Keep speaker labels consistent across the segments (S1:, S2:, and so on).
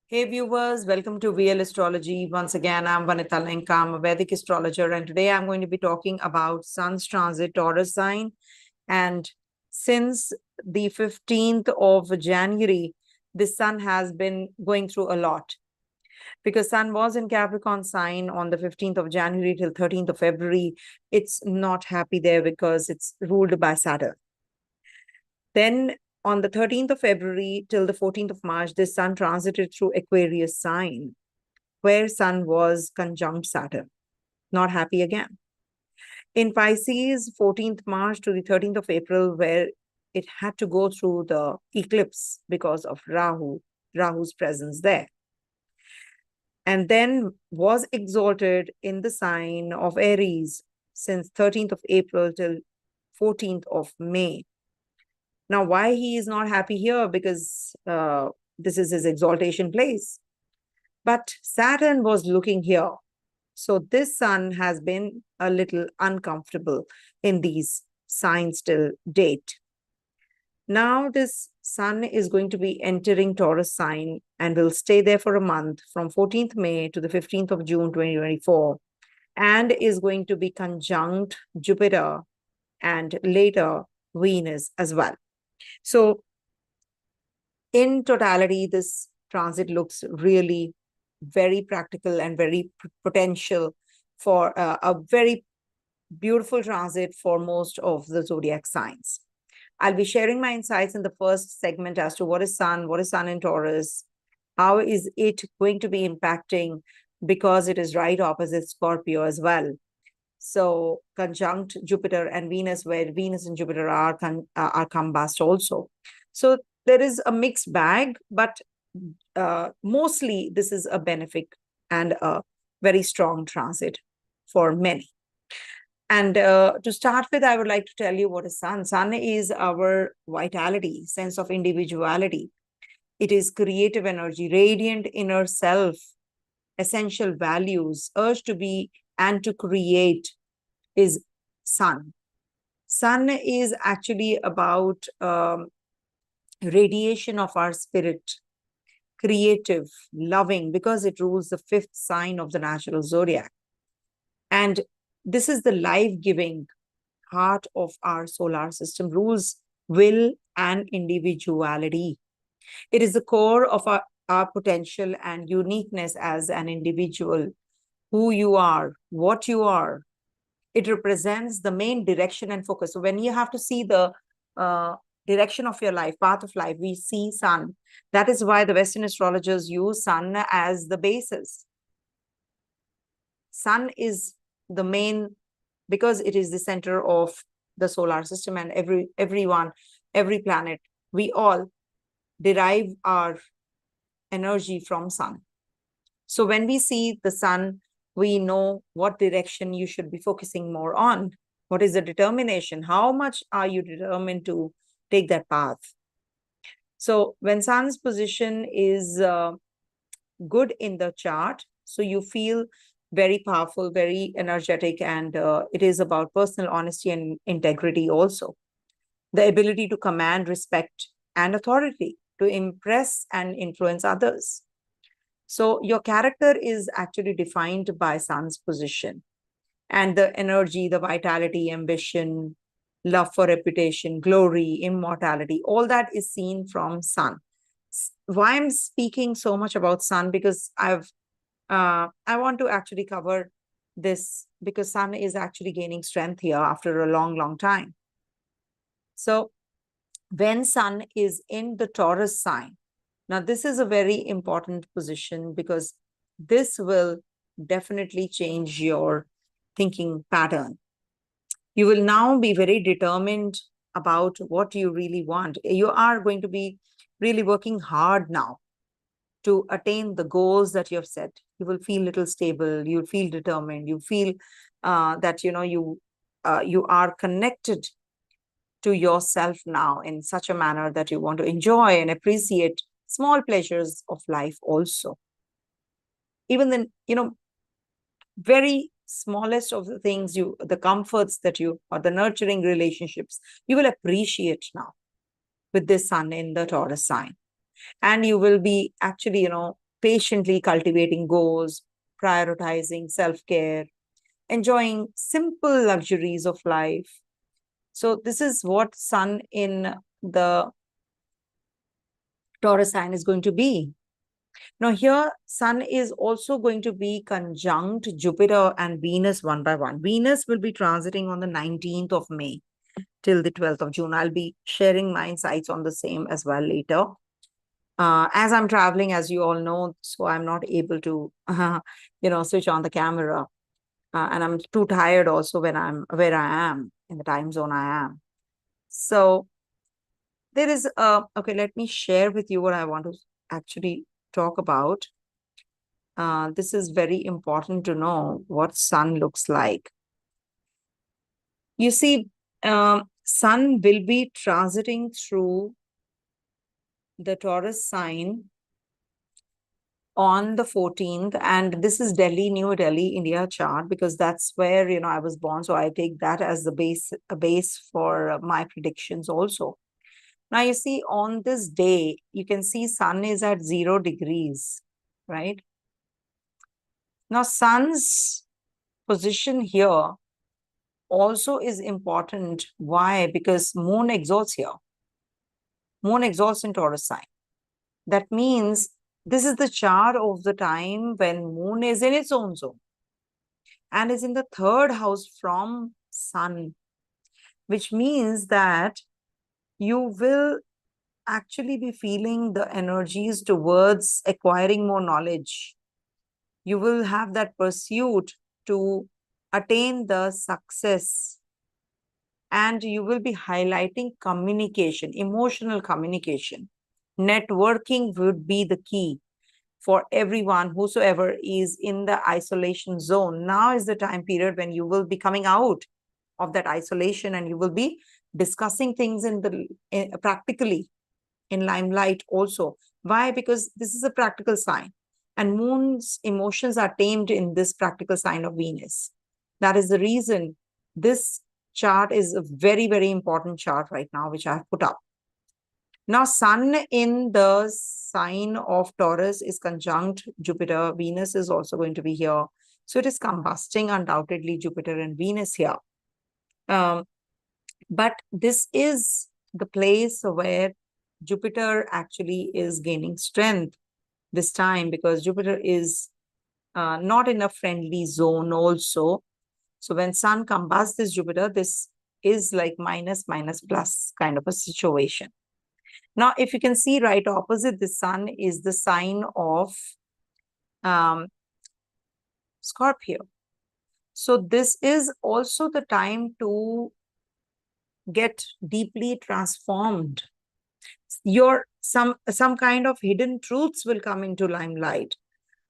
S1: Hey viewers, welcome to VL Astrology. Once again, I'm Vanita Lenka. I'm a Vedic astrologer, and today I'm going to be talking about Sun's transit Taurus sign. And since the 15th of January, the Sun has been going through a lot because Sun was in Capricorn sign on the 15th of January till 13th of February. It's not happy there because it's ruled by Saturn. Then on the 13th of February till the 14th of March, the Sun transited through Aquarius sign, where Sun was conjunct Saturn. Not happy again. In Pisces, 14th March to the 13th of April, where it had to go through the eclipse because of Rahu's presence there. And then was exalted in the sign of Aries since 13th of April till 14th of May. Now, why he is not happy here? Because this is his exaltation place. But Saturn was looking here. So this Sun has been a little uncomfortable in these signs till date. Now this Sun is going to be entering Taurus sign and will stay there for a month from 14th May to the 15th of June 2024, and is going to be conjunct Jupiter and later Venus as well. So in totality, this transit looks really very practical and very potential for a very beautiful transit for most of the zodiac signs. I'll be sharing my insights in the first segment as to what is Sun in Taurus, how is it going to be impacting, because it is right opposite Scorpio as well. So conjunct Jupiter and Venus, where Venus and Jupiter are combust also. So there is a mixed bag, but mostly this is a benefic and a very strong transit for many. And to start with, I would like to tell you what is Sun. Sun is our vitality, sense of individuality. It is creative energy, radiant inner self, essential values, urge to be and to create is Sun. Sun is actually about radiation of our spirit, creative, loving, because it rules the fifth sign of the natural zodiac. And this is the life-giving heart of our solar system, rules will and individuality. It is the core of our potential and uniqueness as an individual, who you are, what you are. It represents the main direction and focus. So when you have to see the direction of your life, path of life, we see Sun. That is why the Western astrologers use Sun as the basis. Sun is the main, because it is the center of the solar system, and every planet, we all derive our energy from Sun. So when we see the Sun, we know what direction you should be focusing more on. What is the determination? How much are you determined to take that path? So when Sun's position is good in the chart, so you feel very powerful, very energetic, and it is about personal honesty and integrity also. The ability to command respect and authority, to impress and influence others. So your character is actually defined by Sun's position, and the energy, the vitality, ambition, love for reputation, glory, immortality, all that is seen from Sun. Why I'm speaking so much about Sun? Because I want to actually cover this, because Sun is actually gaining strength here after a long time. So when Sun is in the Taurus sign, now this is a very important position, because this will definitely change your thinking pattern. You will now be very determined about what you really want. You are going to be really working hard now to attain the goals that you have set. You will feel little stable. You'll feel determined. You feel that you are connected to yourself now in such a manner that you want to enjoy and appreciate small pleasures of life also. Even then, very smallest of the things, the comforts that or the nurturing relationships, you will appreciate now with this Sun in the Taurus sign. And you will be actually, patiently cultivating goals, prioritizing self-care, enjoying simple luxuries of life. So this is what Sun in the Taurus sign is going to be. Now here, Sun is also going to be conjunct Jupiter and Venus one by one. Venus will be transiting on the 19th of May till the 12th of June. I'll be sharing my insights on the same as well later. As I'm traveling, as you all know, so I'm not able to, switch on the camera. And I'm too tired also when I'm where I am, in the time zone I am. So there is, okay, let me share with you what I want to actually talk about. This is very important to know what Sun looks like. You see, Sun will be transiting through the Taurus sign on the 14th, and this is Delhi, New Delhi, India chart, because that's where, I was born. So I take that as the base for my predictions also. Now, you see, on this day, you can see Sun is at 0 degrees, right? Now, Sun's position here also is important. Why? Because Moon exalts here. Moon exalts in Taurus sign. That means this is the chart of the time when Moon is in its own zone and is in the 3rd house from Sun, which means that you will actually be feeling the energies towards acquiring more knowledge. You will have that pursuit to attain the success, and you will be highlighting communication, emotional communication. Networking would be the key for everyone, whosoever is in the isolation zone. Now is the time period when you will be coming out of that isolation, and you will be discussing things practically in limelight also. Why? Because this is a practical sign, and Moon's emotions are tamed in this practical sign of Venus. That is the reason this chart is a very, very important chart right now, which I've put up. Now, Sun in the sign of Taurus is conjunct Jupiter. Venus is also going to be here. So it is combusting undoubtedly Jupiter and Venus here. But this is the place where Jupiter actually is gaining strength this time, because Jupiter is not in a friendly zone also. So when Sun combusts this Jupiter, this is like minus plus kind of a situation. Now, if you can see right opposite the Sun is the sign of Scorpio. So this is also the time to get deeply transformed. Some kind of hidden truths will come into limelight.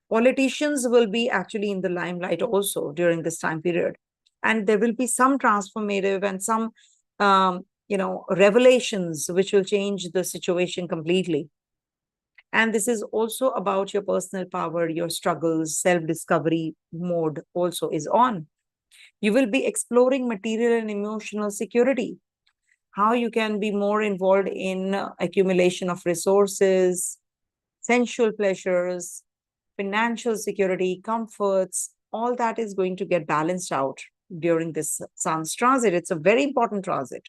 S1: Politicians will be actually in the limelight also during this time period. And there will be some transformative and some, revelations which will change the situation completely. And this is also about your personal power, your struggles, self-discovery mode also is on. You will be exploring material and emotional security, how you can be more involved in accumulation of resources, sensual pleasures, financial security, comforts. All that is going to get balanced out during this Sun's transit. It's a very important transit.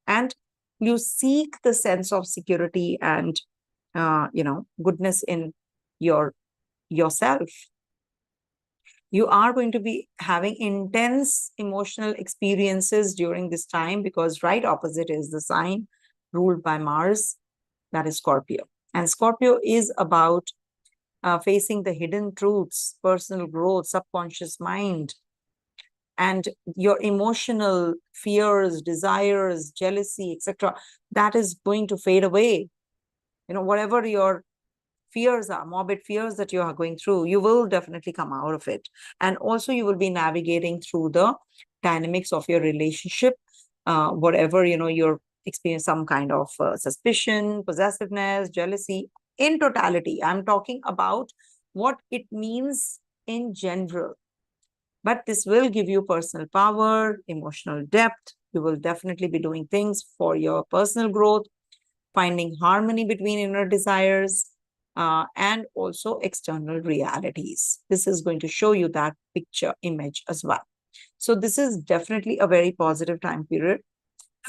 S1: And you seek the sense of security and, goodness in yourself. You are going to be having intense emotional experiences during this time, because right opposite is the sign ruled by Mars, that is Scorpio. And Scorpio is about facing the hidden truths, personal growth, subconscious mind, and your emotional fears, desires, jealousy, etc. That is going to fade away. Whatever your fears are, morbid fears that you are going through, you will definitely come out of it. And also you will be navigating through the dynamics of your relationship, whatever, you're experiencing some kind of suspicion, possessiveness, jealousy. In totality, I'm talking about what it means in general. But this will give you personal power, emotional depth. You will definitely be doing things for your personal growth, finding harmony between inner desires, and also external realities. This is going to show you that picture image as well. So this is definitely a very positive time period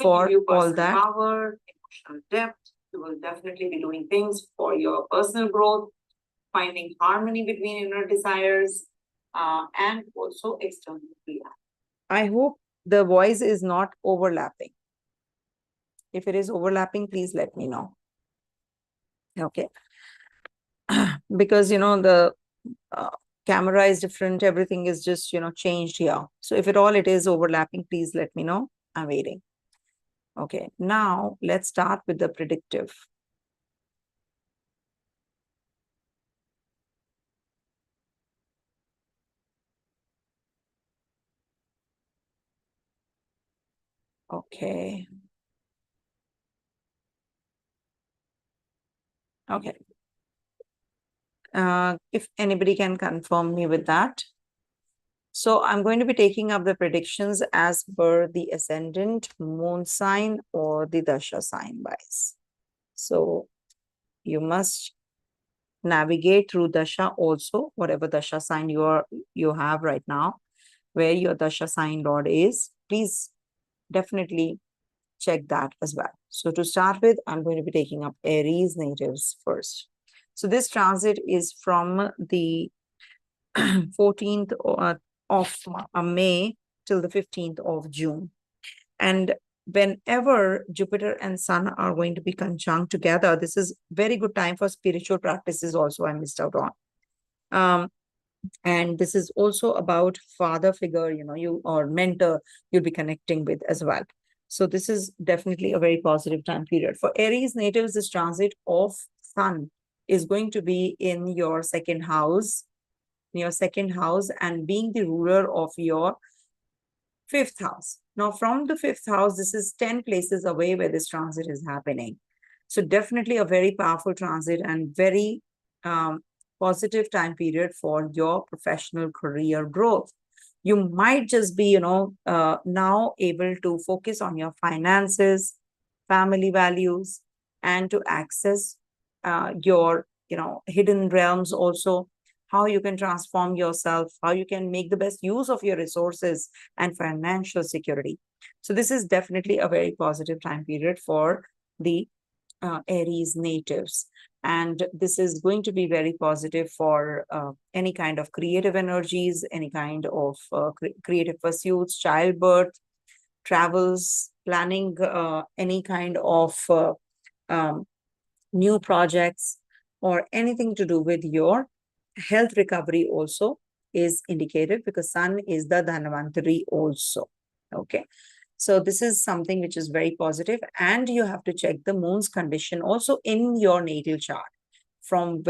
S1: for all that. Power, emotional depth. You will definitely be doing things for your personal growth, finding harmony between inner desires, and also external reality. I hope the voice is not overlapping. If it is overlapping, please let me know. Okay. Because, the camera is different. Everything is just, changed here. So if at all it is overlapping, please let me know. I'm waiting. Okay. Now let's start with the predictive. Okay. Okay. If anybody can confirm me with that. So I'm going to be taking up the predictions as per the ascendant, moon sign, or the dasha sign wise. So you must navigate through dasha also, whatever dasha sign you have right now, where your dasha sign lord is. Please definitely check that as well. So to start with, I'm going to be taking up Aries natives first. So this transit is from the 14th of May till the 15th of June. And whenever Jupiter and Sun are going to be conjunct together, this is very good time for spiritual practices also I missed out on. And this is also about father figure, you or mentor you'll be connecting with as well. So this is definitely a very positive time period. For Aries natives, this transit of Sun is going to be in your second house, and being the ruler of your fifth house. Now, from the fifth house, this is 10 places away where this transit is happening. So definitely a very powerful transit and very positive time period for your professional career growth. You might just be, now able to focus on your finances, family values, and to access your, hidden realms also, how you can transform yourself, how you can make the best use of your resources and financial security. So this is definitely a very positive time period for the Aries natives. And this is going to be very positive for any kind of creative energies, any kind of creative pursuits, childbirth, travels, planning any kind of new projects, or anything to do with your health recovery also is indicated, because Sun is the Dhanvantari also. Okay. So this is something which is very positive, and you have to check the moon's condition also in your natal chart from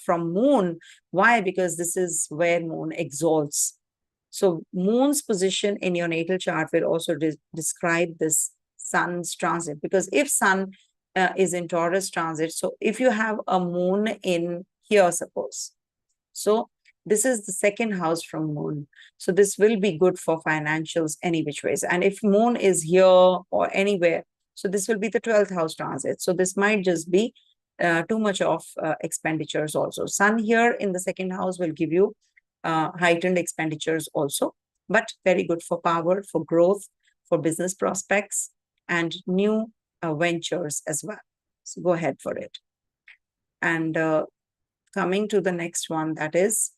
S1: moon. Why? Because this is where moon exalts. So moon's position in your natal chart will also describe this Sun's transit, because if Sun is in Taurus transit, so if you have a moon in here, suppose, so this is the second house from moon. So this will be good for financials any which ways. And if moon is here or anywhere, so this will be the 12th house transit. So this might just be too much of expenditures also. Sun here in the second house will give you heightened expenditures also, but very good for power, for growth, for business prospects, and new ventures as well. So go ahead for it. And coming to the next one, that is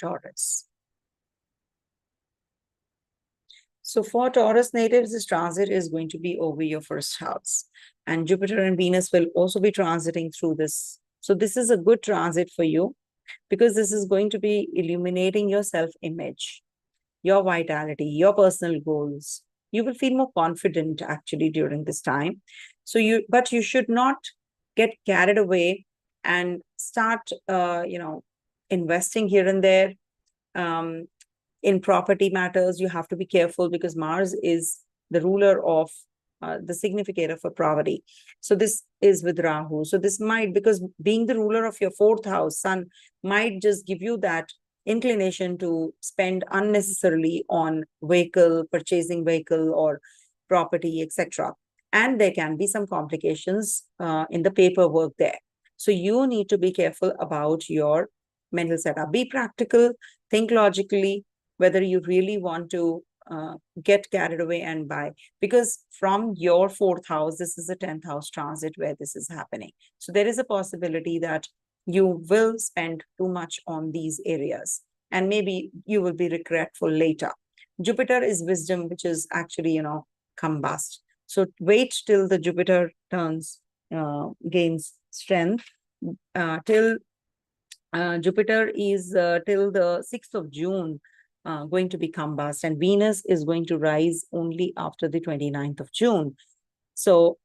S1: Taurus. So for Taurus natives, this transit is going to be over your first house. And Jupiter and Venus will also be transiting through this. So this is a good transit for you, because this is going to be illuminating your self-image, your vitality, your personal goals. You will feel more confident actually during this time. But you should not get carried away and start, investing here and there. In property matters, you have to be careful, because Mars is the ruler of the significator for property. So this is with Rahu. So this might, because being the ruler of your fourth house, Sun might just give you that inclination to spend unnecessarily on purchasing vehicle or property, etc. And there can be some complications in the paperwork there. So you need to be careful about your mental setup. Be practical, think logically, whether you really want to get carried away and buy. Because from your fourth house, this is a 10th house transit where this is happening. So there is a possibility that you will spend too much on these areas, and maybe you will be regretful later. Jupiter is wisdom, which is actually, combust. So wait till the Jupiter gains strength. Till Jupiter is till the 6th of June going to be combust, and Venus is going to rise only after the 29th of June. So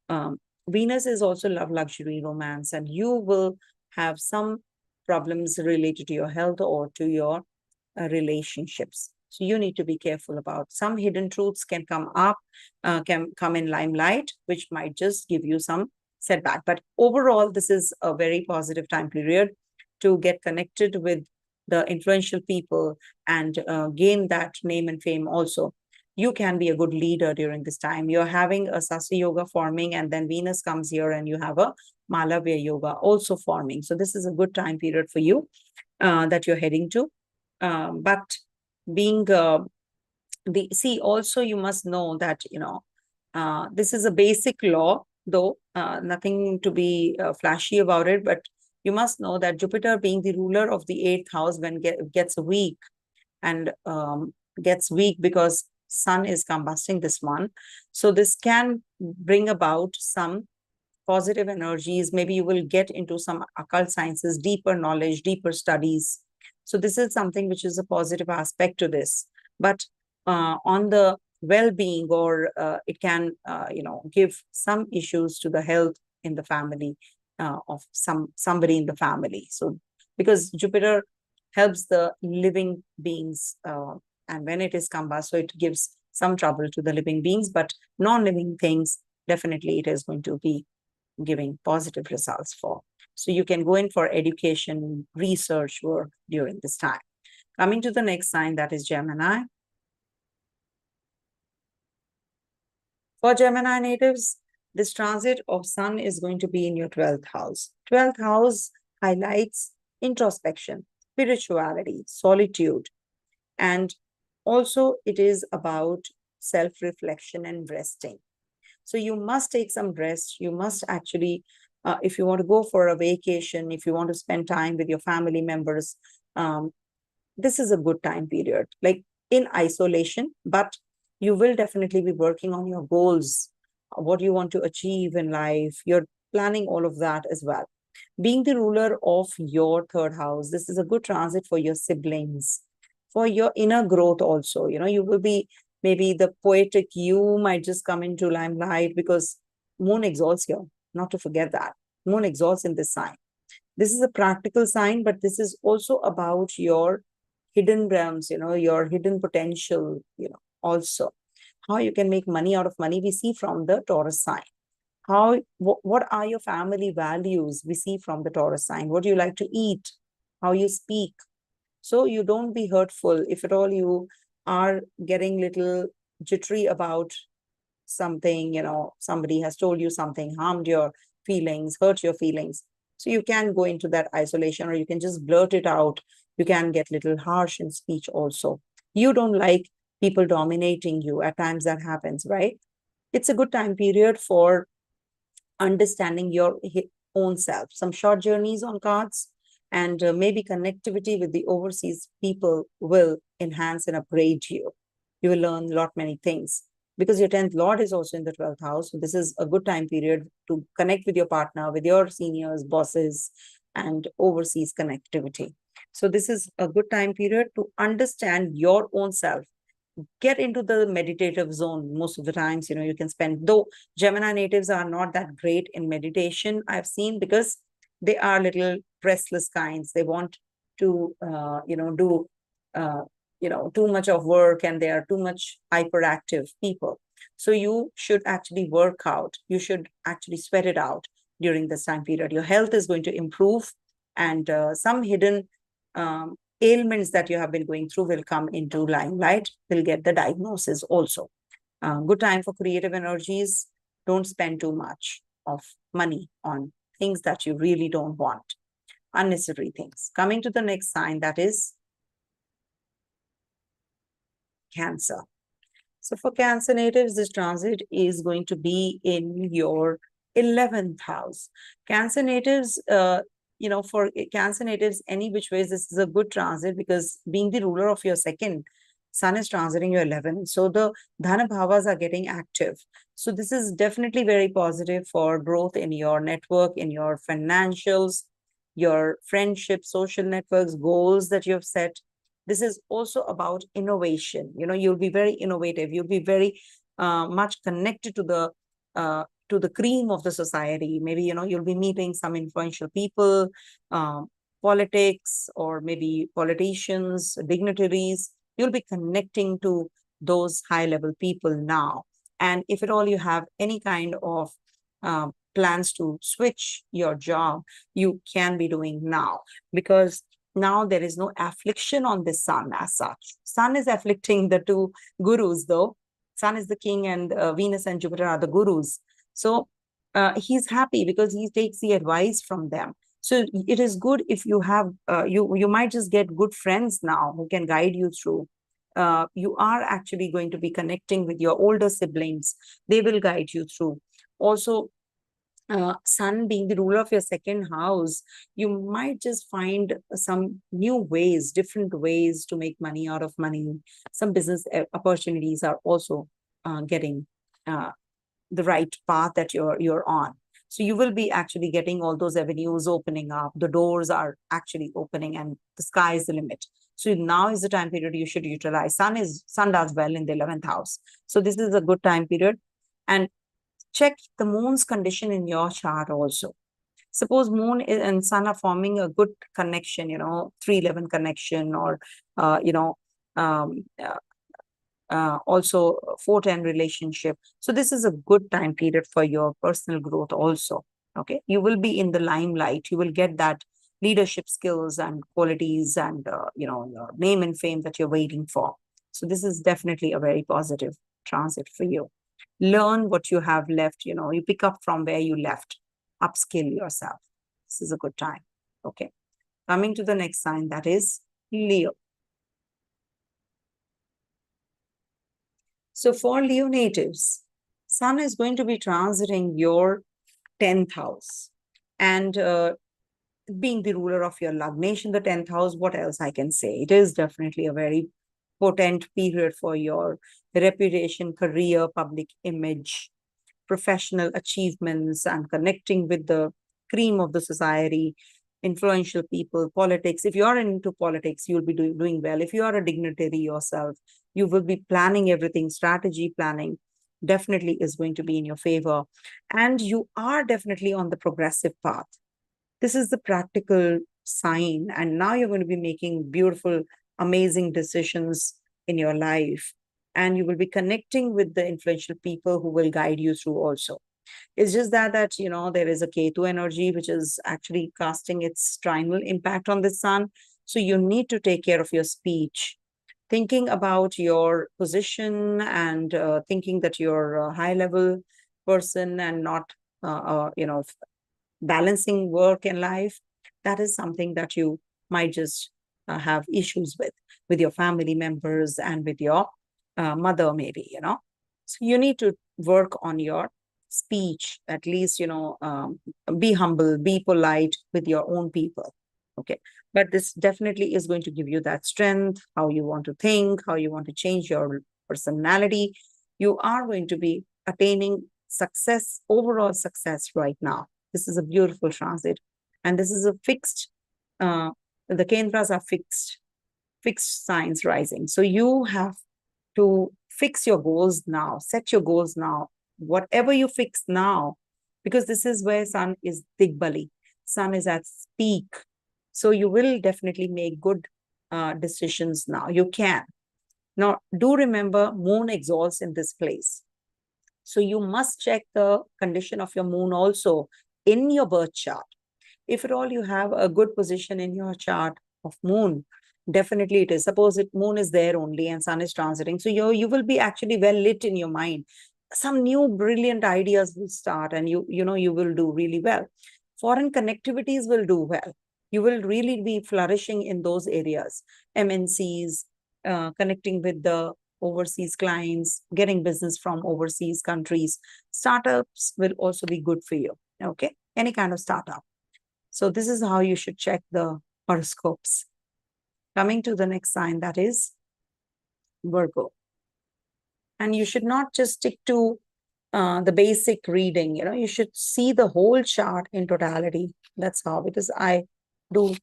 S1: Venus is also love, luxury, romance, and you will have some problems related to your health or to your relationships. So you need to be careful about some hidden truths can come up, can come in limelight, which might just give you some setback. But overall, this is a very positive time period to get connected with the influential people and gain that name and fame also. You can be a good leader during this time. You're having a Sasya Yoga forming, and then Venus comes here and you have a Malavya Yoga also forming. So this is a good time period for you that you're heading to. But being also you must know that, this is a basic law, though nothing to be flashy about it, but you must know that Jupiter being the ruler of the 8th house, when gets weak and gets weak because Sun is combusting this one. So this can bring about some positive energies. Maybe you will get into some occult sciences, deeper knowledge, deeper studies. So this is something which is a positive aspect to this. But on the well-being, or it can, give some issues to the health in the family of somebody in the family. So because Jupiter helps the living beings, and when it is combust, so it gives some trouble to the living beings, but non-living things, definitely it is going to be giving positive results for. So you can go in for education, research work during this time. Coming to the next sign, that is Gemini. For Gemini natives, this transit of Sun is going to be in your 12th house. 12th house highlights introspection, spirituality, solitude, and also it is about self-reflection and resting. So you must take some rest. You must actually, if you want to go for a vacation, if you want to spend time with your family members, this is a good time period, like in isolation, but you will definitely be working on your goals, what you want to achieve in life. You're planning all of that as well. Being the ruler of your 3rd house, this is a good transit for your siblings, for your inner growth also. You will be, maybe the poetic you might just come into limelight because Moon exalts here, not to forget that. Moon exalts in this sign. This is a practical sign, but this is also about your hidden realms, your hidden potential, also. How you can make money out of money, we see from the Taurus sign. What are your family values? We see from the Taurus sign. What do you like to eat? How you speak? So you don't be hurtful. If at all you are getting little jittery about something, somebody has told you something, harmed your feelings, hurt your feelings. So you can go into that isolation, or you can just blurt it out. You can get little harsh in speech also. You don't like people dominating you. At times that happens, right? It's a good time period for understanding your own self. Some short journeys on cards, and maybe connectivity with the overseas people will enhance and upgrade you. You will learn a lot many things because your 10th Lord is also in the 12th house. So this is a good time period to connect with your partner, with your seniors, bosses, and overseas connectivity. So this is a good time period to understand your own self. Get into the meditative zone. Most of the times, you can spend, though Gemini natives are not that great in meditation, I've seen, because they are little restless kinds. They want to, do, too much of work, and they are too much hyperactive people. So you should actually work out. You should actually sweat it out during this time period. Your health is going to improve, and some hidden ailments that you have been going through will come into limelight, will get the diagnosis also. Good time for creative energies. Don't spend too much of money on things that you really don't want, unnecessary things. Coming to the next sign, that is Cancer. So for Cancer natives, this transit is going to be in your 11th house. Cancer natives, for Cancer natives, any which ways, this is a good transit because being the ruler of your second, Sun is transiting your 11th. So the Dhana Bhavas are getting active. So this is definitely very positive for growth in your network, in your financials, your friendship, social networks, goals that you have set. This is also about innovation. You'll be very innovative. You'll be very much connected to the cream of the society. Maybe, you'll be meeting some influential people, politics, or maybe politicians, dignitaries. You'll be connecting to those high level people now. And if at all you have any kind of plans to switch your job, you can be doing now, because now there is no affliction on the Sun as such. Sun is afflicting the two gurus, though. Sun is the king, and Venus and Jupiter are the gurus. So he's happy because he takes the advice from them. So it is good if you have, you might just get good friends now who can guide you through. You are actually going to be connecting with your older siblings. They will guide you through. Also, Sun being the ruler of your second house, you might just find some new ways, different ways to make money out of money. Some business opportunities are also getting the right path that you're on. So you will be actually getting all those avenues opening up. The doors are actually opening, and the sky is the limit. So now is the time period you should utilize. Sun does well in the 11th house. So this is a good time period. And check the moon's condition in your chart also. Suppose moon and sun are forming a good connection, 311 connection, or, also 410 relationship. So this is a good time period for your personal growth also. Okay. You will be in the limelight. You will get that leadership skills and qualities and, your name and fame that you're waiting for. So this is definitely a very positive transit for you. Learn what you have left, you pick up from where you left, upskill yourself. This is a good time. Okay. Coming to the next sign, that is Leo. So for Leo natives, Sun is going to be transiting your 10th house. And being the ruler of your Lagnation, the 10th house, what else I can say? It is definitely a very potent period for your reputation, career, public image, professional achievements, and connecting with the cream of the society, influential people, politics. If you are into politics, you'll be doing well. If you are a dignitary yourself, you will be planning everything. Strategy planning definitely is going to be in your favor. And you are definitely on the progressive path. This is the practical sign. And now you're going to be making beautiful, amazing decisions in your life. And you will be connecting with the influential people who will guide you through also. It's just that there is a Ketu energy, which is actually casting its trinal impact on the Sun. So you need to take care of your speech, thinking about your position, and thinking that you're a high level person and not, balancing work and life. That is something that you might just have issues with your family members and with your mother, maybe, So you need to work on your speech, at least, be humble, be polite with your own people. Okay. But this definitely is going to give you that strength, how you want to think, how you want to change your personality. You are going to be attaining success, overall success right now. This is a beautiful transit. And this is a fixed, the Kendras are fixed signs rising. So you have to fix your goals now, set your goals now, whatever you fix now, because this is where Sun is Digbali. Sun is at peak. So you will definitely make good decisions now. You can. Now, do remember, moon exalts in this place. So you must check the condition of your moon also in your birth chart. If at all you have a good position in your chart of moon, definitely it is. Suppose moon is there only and Sun is transiting. So you will be actually well lit in your mind. Some new brilliant ideas will start, and you will do really well. Foreign connectivities will do well. You will really be flourishing in those areas. MNCs, connecting with the overseas clients, getting business from overseas countries. Startups will also be good for you. Okay. Any kind of startup. So this is how you should check the horoscopes. Coming to the next sign, that is Virgo. And you should not just stick to the basic reading, you should see the whole chart in totality. That's how, because I do,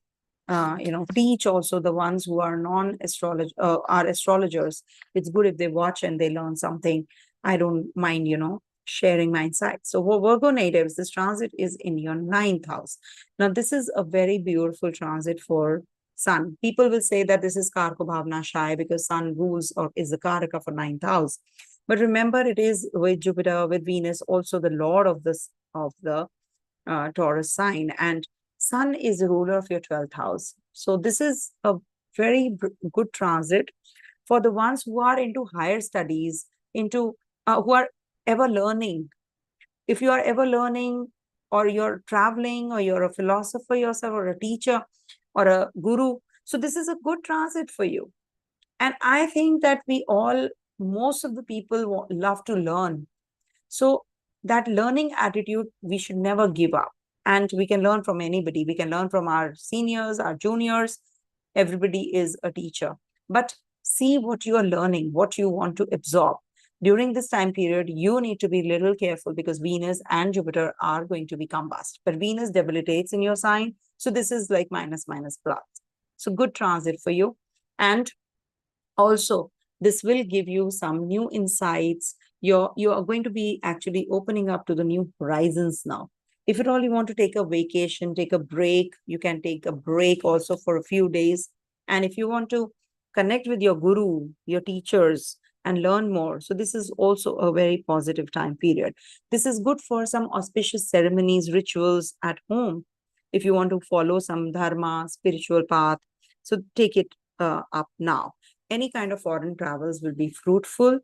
S1: teach also the ones who are non-astrologer, are astrologers. It's good if they watch and they learn something. I don't mind, sharing my insights. So for Virgo natives, this transit is in your 9th house. Now, this is a very beautiful transit for Sun. People will say that this is Karko Bhavna Shai because Sun rules or is the Karaka for 9th house. But remember, it is with Jupiter, with Venus, also the lord of the Taurus sign. And Sun is the ruler of your 12th house. So this is a very good transit for the ones who are into higher studies, into who are ever learning. If you are ever learning, or you're traveling, or you're a philosopher yourself, or a teacher, or a guru, so this is a good transit for you. And I think that most of the people love to learn. So that learning attitude, we should never give up. And we can learn from anybody. We can learn from our seniors, our juniors. Everybody is a teacher. But see what you are learning, what you want to absorb. During this time period, you need to be a little careful because Venus and Jupiter are going to be combust. But Venus debilitates in your sign. So this is like minus, minus, plus. So good transit for you. And also, this will give you some new insights. You are going to be actually opening up to the new horizons now. If at all you want to take a vacation, take a break, you can take a break also for a few days. And if you want to connect with your guru, your teachers, and learn more. So this is also a very positive time period. This is good for some auspicious ceremonies, rituals at home. If you want to follow some dharma, spiritual path, so take it up now. Any kind of foreign travels will be fruitful.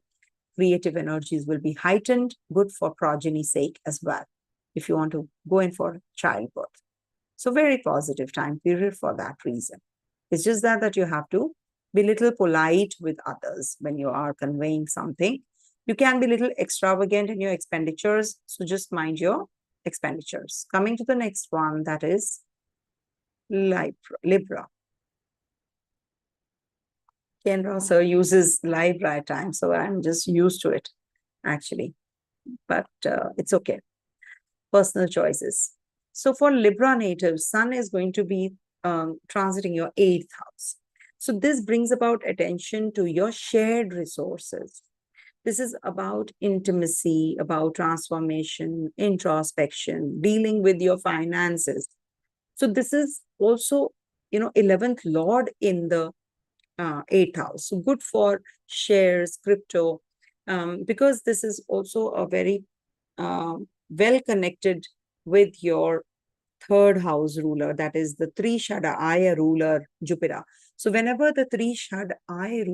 S1: Creative energies will be heightened, good for progeny's sake as well, if you want to go in for childbirth. So very positive time period for that reason. It's just that you have to be a little polite with others when you are conveying something. You can be a little extravagant in your expenditures, so just mind your expenditures. Coming to the next one, that is Libra. Kendra sir uses Libra at times, so I'm just used to it, actually. But it's okay. Personal choices. So for Libra natives, Sun is going to be transiting your 8th house. So this brings about attention to your shared resources. This is about intimacy, about transformation, introspection, dealing with your finances. So this is also, 11th lord in the 8th house. So good for shares, crypto, because this is also a very well connected with your 3rd house ruler, that is the Trishada Aya ruler, Jupiter. So whenever the Trishada Aya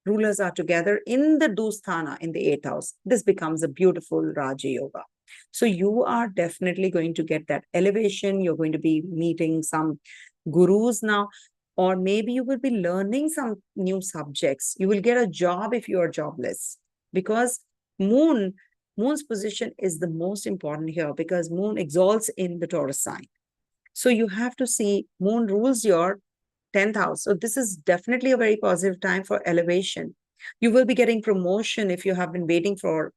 S1: rulers are together in the Dusthana in the 8th house, this becomes a beautiful Raja Yoga. So you are definitely going to get that elevation. You're going to be meeting some gurus now, or maybe you will be learning some new subjects. You will get a job if you are jobless, because Moon's position is the most important here, because Moon exalts in the Taurus sign. So you have to see Moon rules your 10th house. So this is definitely a very positive time for elevation. You will be getting promotion if you have been waiting from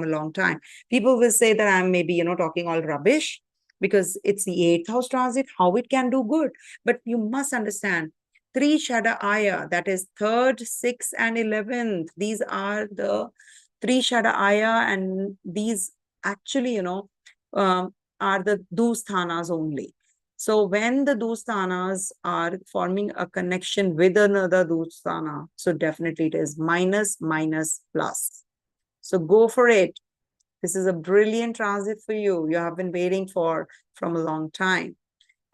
S1: a long time. People will say that I'm maybe, talking all rubbish because it's the 8th house transit, how it can do good. But you must understand, Trishada Aya, that is 3rd, 6th, and 11th. These are the Trishada Aya, and these actually, are the Dusthanas only. So when the Dusthanas are forming a connection with another Dusthana, so definitely it is minus, minus, plus. So go for it. This is a brilliant transit for you. You have been waiting from a long time.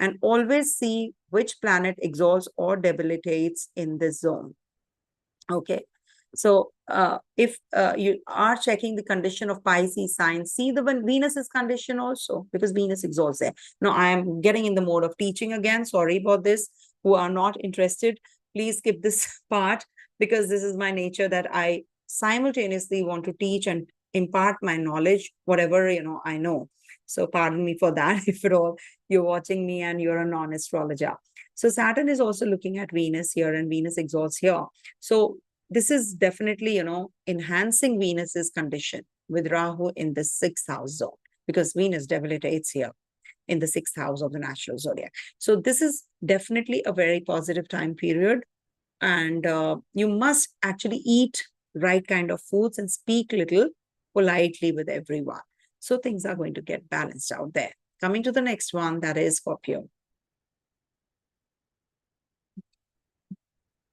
S1: And always see which planet exalts or debilitates in this zone. Okay. So if you are checking the condition of Pisces sign, see the Venus's condition also, because Venus exalts there. Now, I am getting in the mode of teaching again. Sorry about this. Who are not interested, please skip this part, because this is my nature, that I simultaneously want to teach and impart my knowledge, whatever, I know. So pardon me for that, if at all you're watching me and you're a non-astrologer. So Saturn is also looking at Venus here, and Venus exalts here. So this is definitely, enhancing Venus's condition with Rahu in the sixth house zone, because Venus debilitates here in the sixth house of the natural zodiac. So this is definitely a very positive time period. And you must actually eat right kind of foods and speak little politely with everyone. So things are going to get balanced out there. Coming to the next one, that is Scorpio.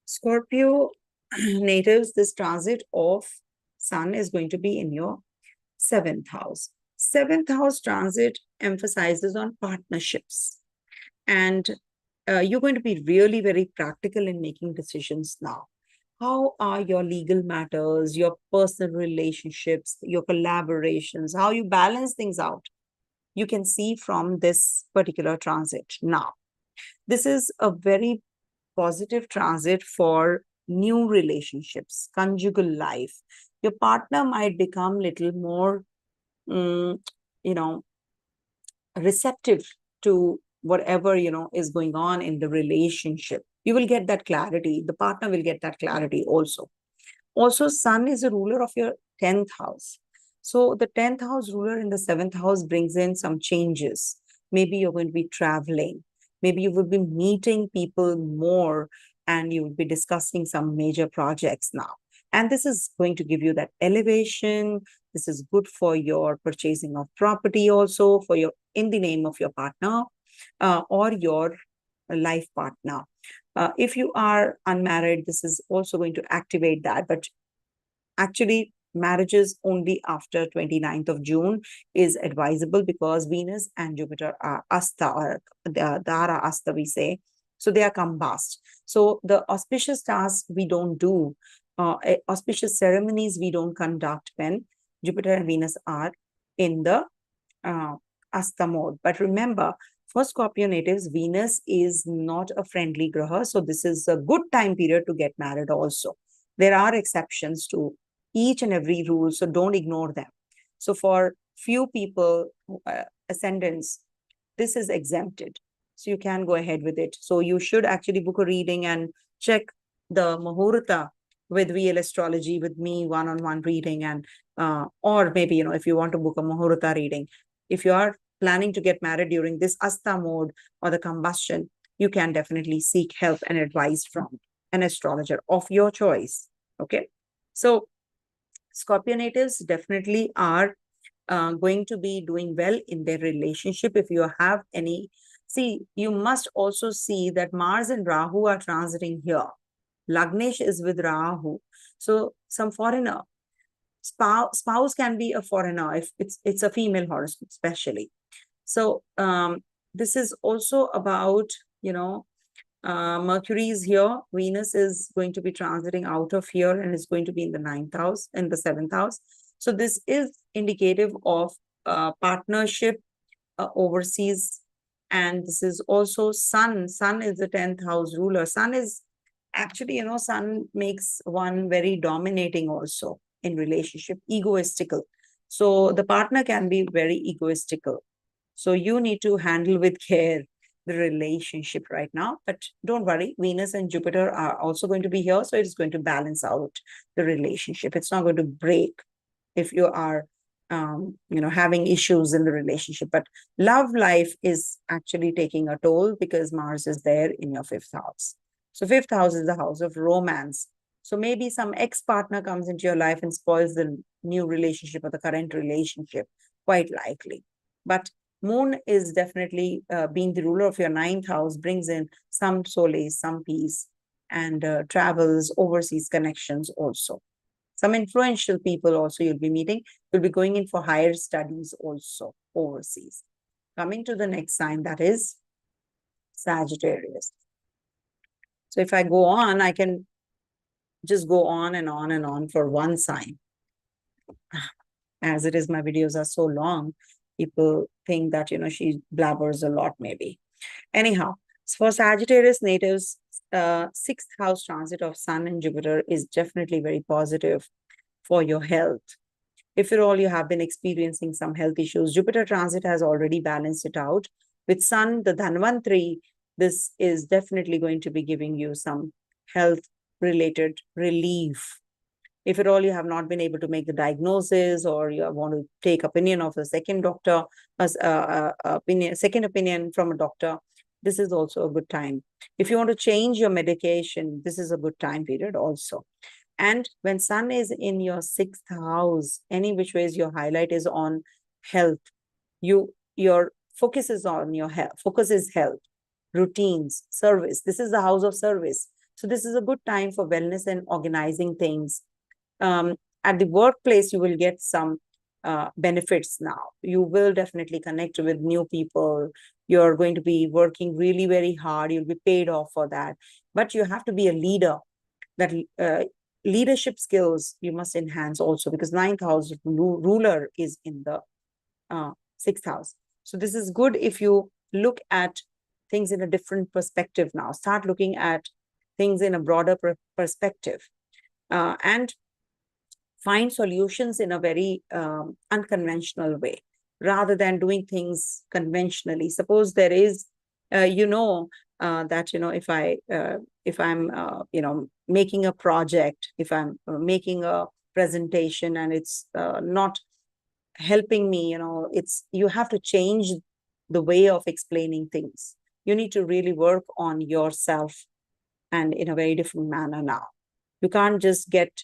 S1: Scorpio natives, this transit of Sun is going to be in your seventh house. Seventh house transit emphasizes on partnerships. And you're going to be really very practical in making decisions now. How are your legal matters, your personal relationships, your collaborations, how you balance things out? You can see from this particular transit now. This is a very positive transit for new relationships, conjugal life. Your partner might become little more, receptive to whatever, is going on in the relationship. You will get that clarity. The partner will get that clarity also. Also, Sun is a ruler of your 10th house. So the 10th house ruler in the 7th house brings in some changes. Maybe you're going to be traveling. Maybe you will be meeting people more, and you will be discussing some major projects now. And this is going to give you that elevation. This is good for your purchasing of property also, for your in the name of your partner or your life partner. If you are unmarried, this is also going to activate that. But actually, marriages only after 29th of June is advisable, because Venus and Jupiter are asta, or Dara asta, we say. So they are combust. So the auspicious tasks we don't do, auspicious ceremonies we don't conduct when Jupiter and Venus are in the asta mode. But remember, for Scorpio natives, Venus is not a friendly graha. So this is a good time period to get married also. There are exceptions to each and every rule, so don't ignore them. So for few people, ascendants, this is exempted. So you can go ahead with it. So you should actually book a reading and check the Muhurta with VL Astrology with me, one-on-one reading. And or maybe, if you want to book a Muhurta reading, if you are planning to get married during this asta mode or the combustion, you can definitely seek help and advice from an astrologer of your choice. Okay. So Scorpio natives definitely are going to be doing well in their relationship. If you have any, see, you must also see that Mars and Rahu are transiting here. Lagnesh is with Rahu. So some foreigner, spouse can be a foreigner if it's a female horoscope, especially. So this is also about, Mercury is here. Venus is going to be transiting out of here and is going to be in the 9th house, in the 7th house. So this is indicative of partnership overseas. And this is also Sun. Sun is the 10th house ruler. Sun is actually, Sun makes one very dominating also in relationship, egoistical. So the partner can be very egoistical. So you need to handle with care the relationship right now. But don't worry, Venus and Jupiter are also going to be here. So it's going to balance out the relationship. It's not going to break if you are, having issues in the relationship. But love life is actually taking a toll because Mars is there in your 5th house. So 5th house is the house of romance. So maybe some ex-partner comes into your life and spoils the new relationship or the current relationship, quite likely. But Moon is definitely being the ruler of your 9th house, brings in some solace, some peace, and travels, overseas connections also. Some influential people also you'll be meeting. You'll be going in for higher studies also overseas. Coming to the next sign, that is Sagittarius. So if I go on, I can just go on and on and on for one sign. As it is, my videos are so long, people think that, she blabbers a lot maybe. Anyhow, for Sagittarius natives, sixth house transit of Sun and Jupiter is definitely very positive for your health. If at all you have been experiencing some health issues, Jupiter transit has already balanced it out. With Sun, the Dhanvantri, this is definitely going to be giving you some health-related relief. If at all you have not been able to make the diagnosis, or you want to take opinion of a second doctor, second opinion from a doctor, this is also a good time. If you want to change your medication, this is a good time period also. And when Sun is in your sixth house, any which ways your highlight is on health. Your focus is on your health. Focus is health, routines, service. This is the house of service. So this is a good time for wellness and organizing things. At the workplace, you will get some benefits now. You will definitely connect with new people. You're going to be working really very hard. You'll be paid off for that. But you have to be a leader. That leadership skills you must enhance also, because ninth house ruler is in the sixth house. So this is good if you look at things in a different perspective now. Start looking at things in a broader perspective, and find solutions in a very unconventional way, rather than doing things conventionally. Suppose there is, that, if I'm making a project, if I'm making a presentation and it's not helping me, you have to change the way of explaining things. You need to really work on yourself, and in a very different manner now. You can't just get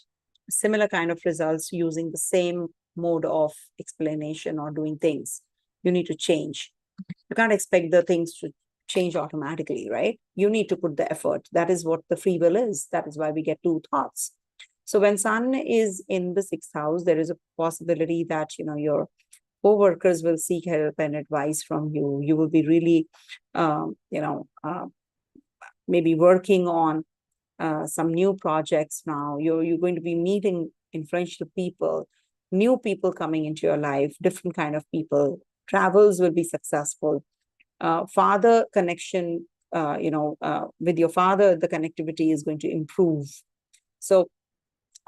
S1: similar kind of results using the same mode of explanation or doing things. You need to change. You can't expect the things to change automatically, right? You need to put the effort. That is what the free will is. That is why we get two thoughts. So when Sun is in the sixth house, there is a possibility that, your co-workers will seek help and advice from you. You will be really, maybe working on some new projects now. You're going to be meeting influential people, new people coming into your life, different kind of people. Travels will be successful. Father connection, with your father, the connectivity is going to improve. So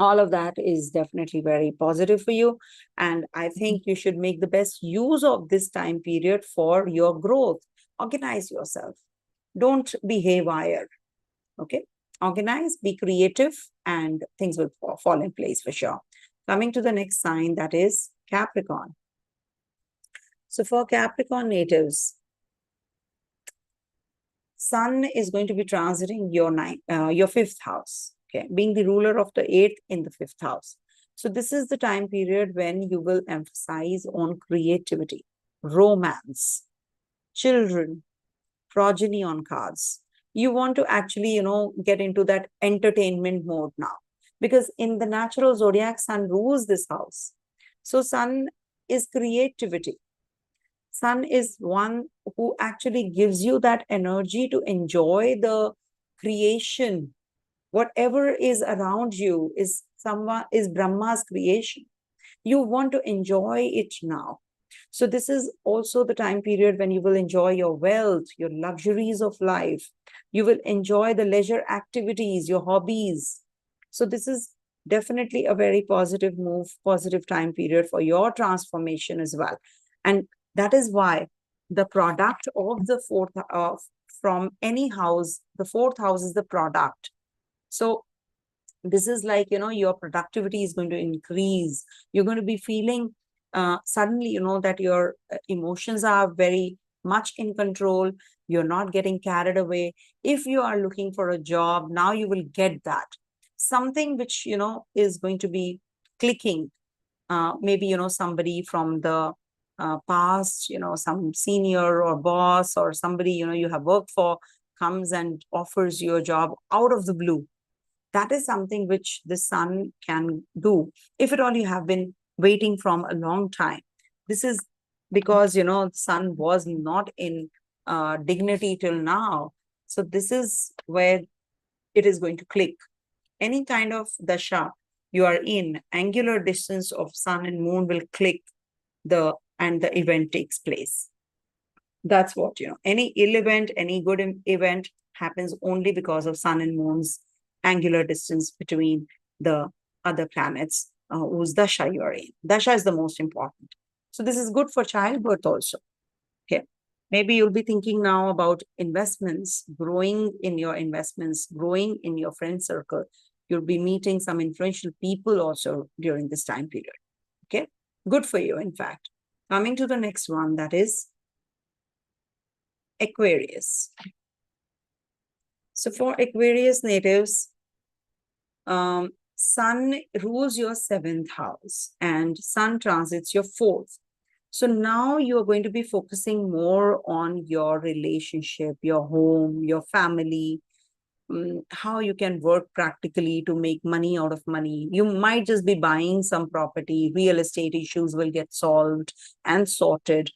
S1: all of that is definitely very positive for you. And I think you should make the best use of this time period for your growth. Organize yourself. Don't be haywire. Okay? Organize, be creative, and things will fall in place for sure. Coming to the next sign, that is Capricorn. So for Capricorn natives, Sun is going to be transiting your fifth house, okay, being the ruler of the eighth in the fifth house. So this is the time period when you will emphasize on creativity, romance, children, progeny on cards. You want to actually, get into that entertainment mode now, because in the natural zodiac, Sun rules this house. So Sun is creativity. Sun is one who actually gives you that energy to enjoy the creation. Whatever is around you is Brahma's creation. You want to enjoy it now. So this is also the time period when you will enjoy your wealth, your luxuries of life. You will enjoy the leisure activities, your hobbies. So this is definitely a very positive move, positive time period for your transformation as well. And that is why the product of the fourth, from any house, the fourth house is the product. So this is like, your productivity is going to increase. You're going to be feeling suddenly, that your emotions are very much in control. You're not getting carried away. If you are looking for a job, now you will get that. Something which, is going to be clicking. Maybe, somebody from the past, some senior or boss or somebody, you have worked for comes and offers you a job out of the blue. That is something which the Sun can do. If at all you have been waiting from a long time, this is because, Sun was not in dignity till now. So this is where it is going to click. any kind of dasha you are in, angular distance of sun and moon will click and the event takes place. That's what, any ill event, any good event happens only because of sun and moon's angular distance between the other planets whose dasha you are in. Dasha is the most important. So this is good for childbirth also. Okay. Maybe you'll be thinking now about investments, growing in your investments, growing in your friend circle. You'll be meeting some influential people also during this time period. Okay. Good for you, in fact. Coming to the next one, that is Aquarius. So for Aquarius natives, Sun rules your 7th house and Sun transits your 4th. So now you're going to be focusing more on your relationship, your home, your family, how you can work practically to make money out of money. You might just be buying some property, real estate issues will get solved and sorted.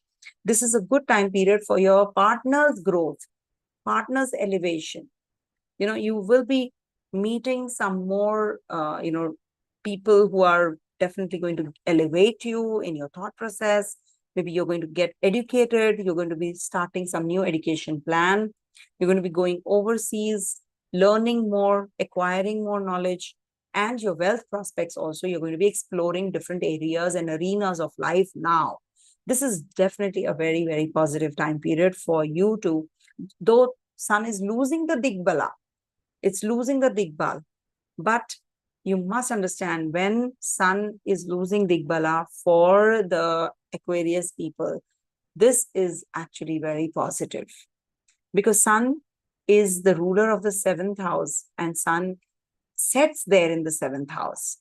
S1: This is a good time period for your partner's growth, partner's elevation. You will be meeting some more, people who are definitely going to elevate you in your thought process. Maybe you're going to get educated. You're going to be starting some new education plan. You're going to be going overseas, learning more, acquiring more knowledge, and your wealth prospects also. You're going to be exploring different areas and arenas of life now. This is definitely a very, very positive time period for you to, though Sun is losing the Digbala, it's losing the Digbal, but you must understand when Sun is losing Digbala for the Aquarius people, this is actually very positive because Sun is the ruler of the 7th house and Sun sets there in the 7th house.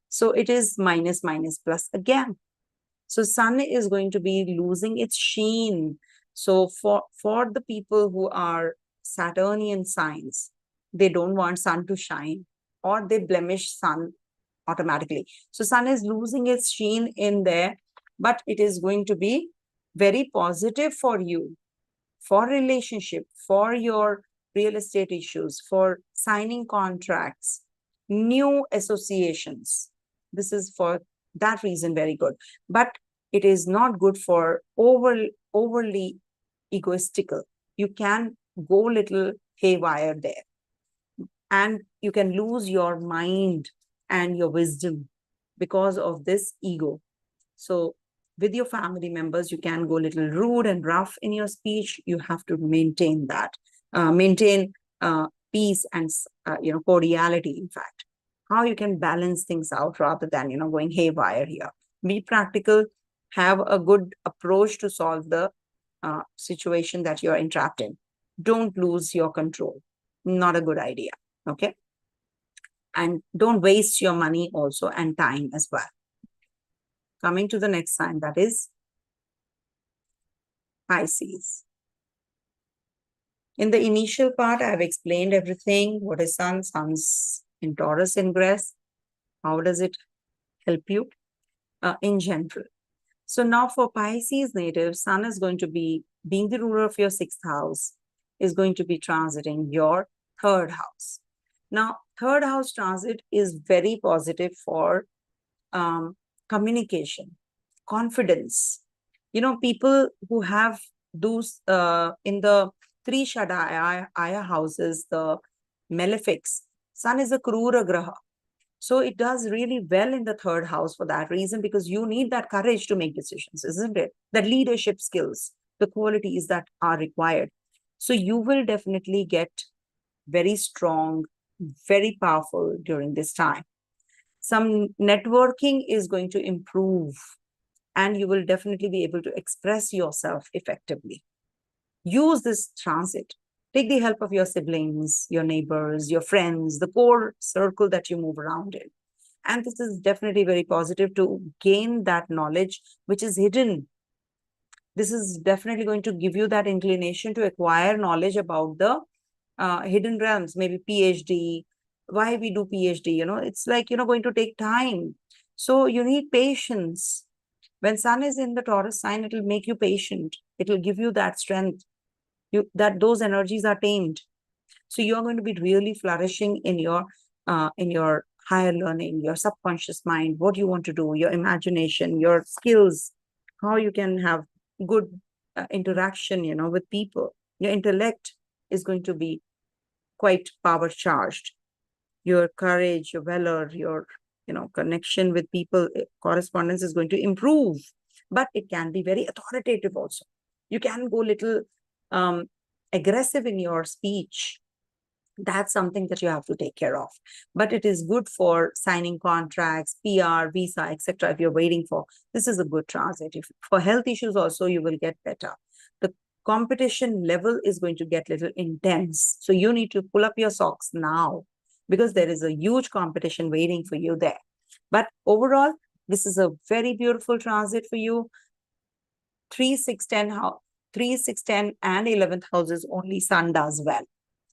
S1: So it is minus, minus, plus again. So Sun is going to be losing its sheen. So for the people who are Saturnian signs, they don't want Sun to shine or they blemish Sun automatically. So Sun is losing its sheen in there, but it is going to be very positive for you, for relationship, for your real estate issues, for signing contracts, new associations. This is for that reason very good. But it is not good for overly egoistical. You can go little haywire there. And you can lose your mind and your wisdom because of this ego. So with your family members, you can go a little rude and rough in your speech. You have to maintain that, maintain peace and cordiality, in fact. How you can balance things out rather than, going haywire here. Be practical, have a good approach to solve the situation that you're entrapped in. Don't lose your control. Not a good idea. Okay. And don't waste your money also and time as well. Coming to the next sign, that is Pisces. In the initial part, I have explained everything. What is Sun? Sun's in Taurus ingress. How does it help you in general? So now for Pisces native, Sun is going to be, being the ruler of your 6th house, is going to be transiting your 3rd house. Now, 3rd house transit is very positive for communication, confidence. People who have those in the 3 Shadaya houses, the malefics, Sun is a Krura Graha. So it does really well in the 3rd house for that reason, because you need that courage to make decisions, isn't it? That leadership skills, the qualities that are required. So you will definitely get very strong, very powerful during this time. Some networking is going to improve and you will definitely be able to express yourself effectively. Use this transit. Take the help of your siblings, your neighbors, your friends, the core circle that you move around in. And this is definitely very positive to gain that knowledge which is hidden. This is definitely going to give you that inclination to acquire knowledge about the hidden realms, maybe PhD. Why we do PhD? It's like, going to take time. So you need patience. When Sun is in the Taurus sign, it will make you patient. It will give you that strength. That those energies are tamed. So you are going to be really flourishing in your in your higher learning, your subconscious mind, what you want to do, your imagination, your skills, how you can have good interaction, with people. Your intellect is going to be quite power charged. Your courage, your valor, your, connection with people, correspondence is going to improve. But it can be very authoritative also. You can go little aggressive in your speech. That's something that you have to take care of. But it is good for signing contracts, PR, visa, etc. If you're waiting for, this is a good transit. If for health issues also, you will get better. The competition level is going to get a little intense. So you need to pull up your socks now, because there is a huge competition waiting for you there. But overall, this is a very beautiful transit for you. 3, 6, 10, 3, 6, 10 and 11th houses only Sun does well.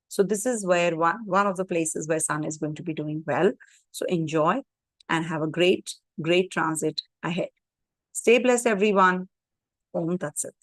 S1: So this is where one of the places where Sun is going to be doing well. So enjoy and have a great, great transit ahead. Stay blessed, everyone. Om Tat Sat.